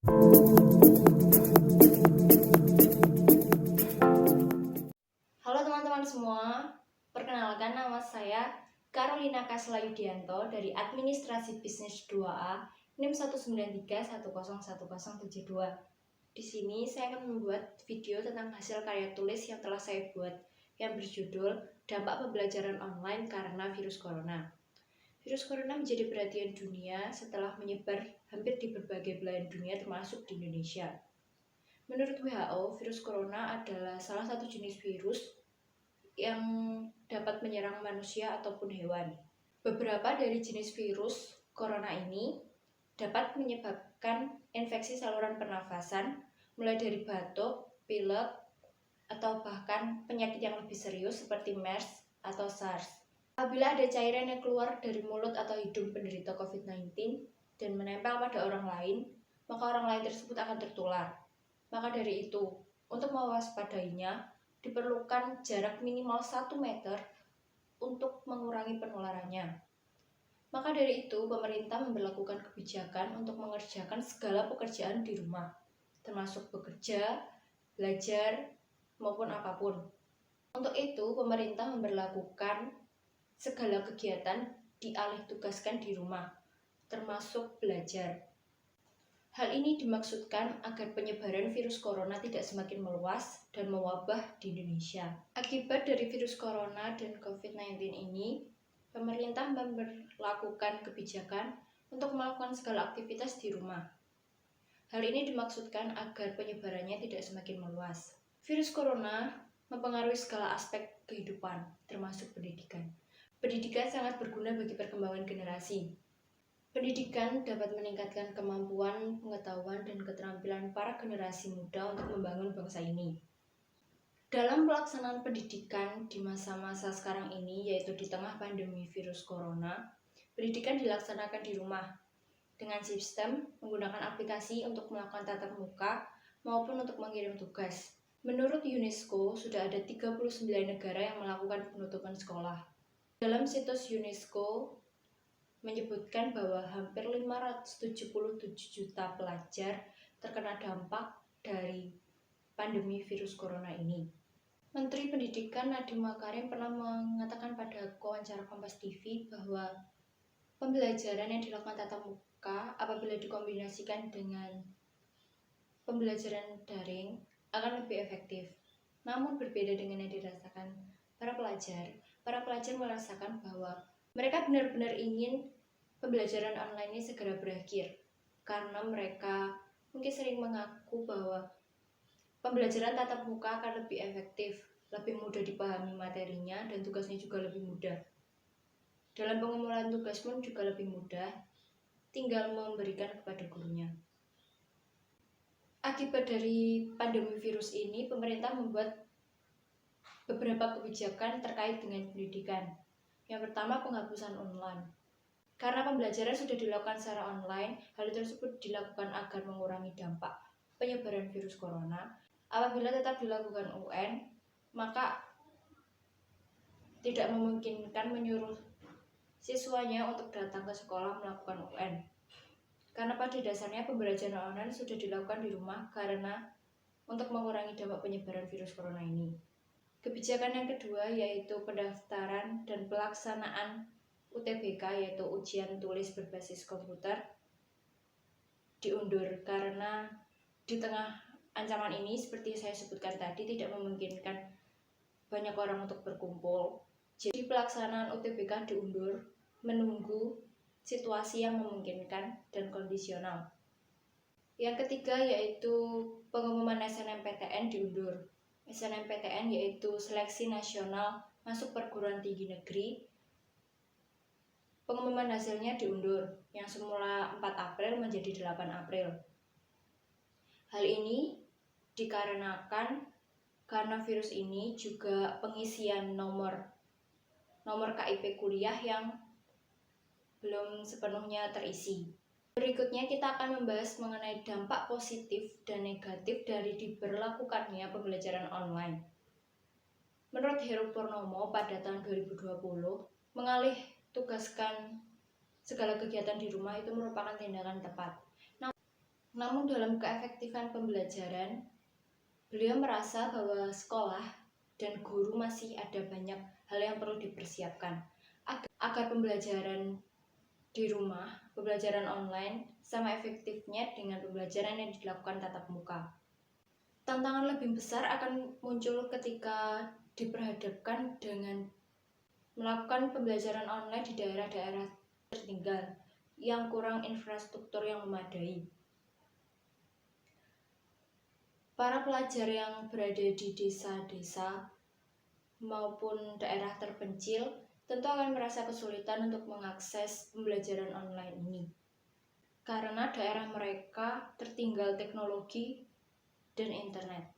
Halo teman-teman semua, perkenalkan nama saya Carolina Kasla Yudianto dari Administrasi Bisnis 2A, NIM 193101072. Di sini saya akan membuat video tentang hasil karya tulis yang telah saya buat, yang berjudul Dampak Pembelajaran Online Karena Virus Corona. Virus Corona menjadi perhatian dunia setelah menyebar hampir di berbagai belahan dunia termasuk di Indonesia. Menurut WHO, virus corona adalah salah satu jenis virus yang dapat menyerang manusia ataupun hewan. Beberapa dari jenis virus corona ini dapat menyebabkan infeksi saluran pernafasan, mulai dari batuk, pilek, atau bahkan penyakit yang lebih serius seperti MERS atau SARS. Apabila ada cairan yang keluar dari mulut atau hidung penderita COVID-19 dan menempel pada orang lain, maka orang lain tersebut akan tertular. Maka dari itu, untuk mewaspadainya, diperlukan jarak minimal 1 meter untuk mengurangi penularannya. Maka dari itu, pemerintah memberlakukan kebijakan untuk mengerjakan segala pekerjaan di rumah, termasuk bekerja, belajar, maupun apapun. Untuk itu, pemerintah memberlakukan segala kegiatan dialih tugaskan di rumah, termasuk belajar. Hal ini dimaksudkan agar penyebaran virus corona tidak semakin meluas dan mewabah di Indonesia. Akibat dari virus corona dan COVID-19 ini, pemerintah memberlakukan kebijakan untuk melakukan segala aktivitas di rumah. Hal ini dimaksudkan agar penyebarannya tidak semakin meluas. Virus corona mempengaruhi segala aspek kehidupan, termasuk pendidikan. Pendidikan sangat berguna bagi perkembangan generasi. Pendidikan dapat meningkatkan kemampuan, pengetahuan, dan keterampilan para generasi muda untuk membangun bangsa ini. Dalam pelaksanaan pendidikan di masa-masa sekarang ini, yaitu di tengah pandemi virus corona, pendidikan dilaksanakan di rumah dengan sistem menggunakan aplikasi untuk melakukan tatap muka maupun untuk mengirim tugas. Menurut UNESCO, sudah ada 39 negara yang melakukan penutupan sekolah. Dalam situs UNESCO, menyebutkan bahwa hampir 577 juta pelajar terkena dampak dari pandemi virus corona ini. Menteri Pendidikan Nadiem Makarim pernah mengatakan pada wawancara Kompas TV bahwa pembelajaran yang dilakukan tatap muka apabila dikombinasikan dengan pembelajaran daring akan lebih efektif. Namun berbeda dengan yang dirasakan para pelajar merasakan bahwa mereka benar-benar ingin pembelajaran online ini segera berakhir karena mereka mungkin sering mengaku bahwa pembelajaran tatap muka akan lebih efektif, lebih mudah dipahami materinya, dan tugasnya juga lebih mudah. Dalam pengumpulan tugas pun juga lebih mudah, tinggal memberikan kepada gurunya. Akibat dari pandemi virus ini, pemerintah membuat beberapa kebijakan terkait dengan pendidikan. Yang pertama, penghapusan online. Karena pembelajaran sudah dilakukan secara online, hal tersebut dilakukan agar mengurangi dampak penyebaran virus corona. Apabila tetap dilakukan UN, maka tidak memungkinkan menyuruh siswanya untuk datang ke sekolah melakukan UN. Karena pada dasarnya pembelajaran online sudah dilakukan di rumah karena untuk mengurangi dampak penyebaran virus corona ini. Kebijakan yang kedua yaitu pendaftaran dan pelaksanaan UTBK, yaitu ujian tulis berbasis komputer, diundur karena di tengah ancaman ini, seperti saya sebutkan tadi, tidak memungkinkan banyak orang untuk berkumpul. Jadi pelaksanaan UTBK diundur menunggu situasi yang memungkinkan dan kondisional. Yang ketiga yaitu pengumuman SNMPTN diundur. SNMPTN yaitu Seleksi Nasional Masuk Perguruan Tinggi Negeri. Pengumuman hasilnya diundur, yang semula 4 April menjadi 8 April. Hal ini dikarenakan karena virus ini juga pengisian nomor KIP kuliah yang belum sepenuhnya terisi. Berikutnya kita akan membahas mengenai dampak positif dan negatif dari diberlakukannya pembelajaran online. Menurut Heru Purnomo pada tahun 2020, mengalih tugaskan segala kegiatan di rumah itu merupakan tindakan tepat. Namun dalam keefektifan pembelajaran, beliau merasa bahwa sekolah dan guru masih ada banyak hal yang perlu dipersiapkan agar pembelajaran di rumah, pembelajaran online, sama efektifnya dengan pembelajaran yang dilakukan tatap muka. Tantangan lebih besar akan muncul ketika diperhadapkan dengan melakukan pembelajaran online di daerah-daerah tertinggal yang kurang infrastruktur yang memadai. Para pelajar yang berada di desa-desa maupun daerah terpencil tentu akan merasa kesulitan untuk mengakses pembelajaran online ini karena daerah mereka tertinggal teknologi dan internet.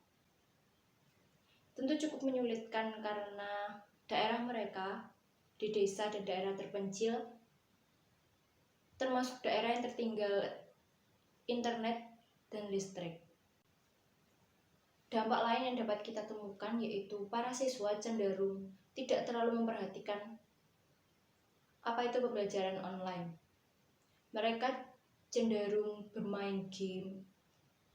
Tentu cukup menyulitkan karena daerah mereka di desa dan daerah terpencil termasuk daerah yang tertinggal internet dan listrik. Dampak lain yang dapat kita temukan yaitu para siswa cenderung tidak terlalu memperhatikan apa itu pembelajaran online. Mereka cenderung bermain game,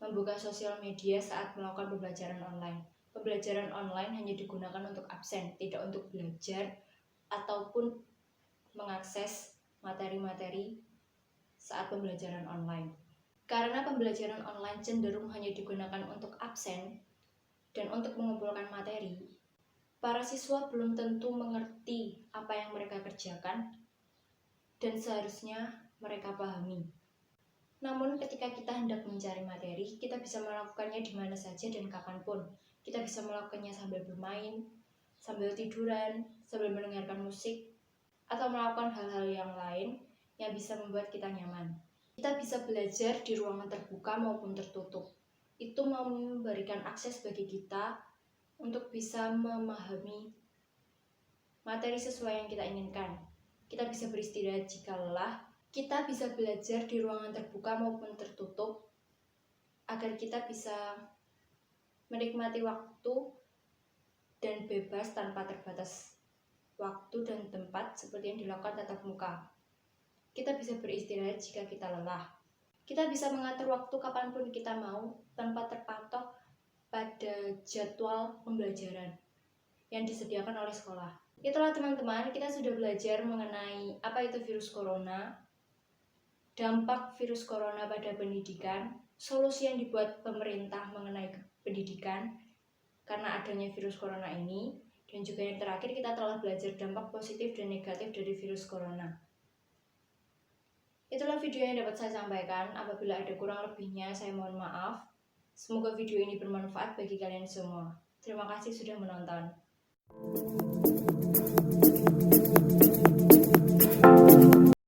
membuka sosial media saat melakukan pembelajaran online. Pembelajaran online hanya digunakan untuk absen, tidak untuk belajar ataupun mengakses materi-materi saat pembelajaran online. Karena pembelajaran online cenderung hanya digunakan untuk absen dan untuk mengumpulkan materi, para siswa belum tentu mengerti apa yang mereka kerjakan dan seharusnya mereka pahami. Namun ketika kita hendak mencari materi, kita bisa melakukannya di mana saja dan kapanpun. Kita bisa melakukannya sambil bermain, sambil tiduran, sambil mendengarkan musik, atau melakukan hal-hal yang lain yang bisa membuat kita nyaman. Kita bisa belajar di ruangan terbuka maupun tertutup. Itu memberikan akses bagi kita untuk bisa memahami materi sesuai yang kita inginkan. Kita bisa beristirahat jika lelah. Kita bisa belajar di ruangan terbuka maupun tertutup agar kita bisa menikmati waktu dan bebas tanpa terbatas waktu dan tempat seperti yang dilakukan tatap muka. Kita bisa beristirahat jika kita lelah. Kita bisa mengatur waktu kapanpun kita mau tanpa terpatok pada jadwal pembelajaran yang disediakan oleh sekolah. Itulah teman-teman, kita sudah belajar mengenai apa itu virus corona, dampak virus corona pada pendidikan, solusi yang dibuat pemerintah mengenai pendidikan karena adanya virus corona ini, dan juga yang terakhir kita telah belajar dampak positif dan negatif dari virus corona. Itulah video yang dapat saya sampaikan. Apabila ada kurang lebihnya, saya mohon maaf. Semoga video ini bermanfaat bagi kalian semua. Terima kasih sudah menonton.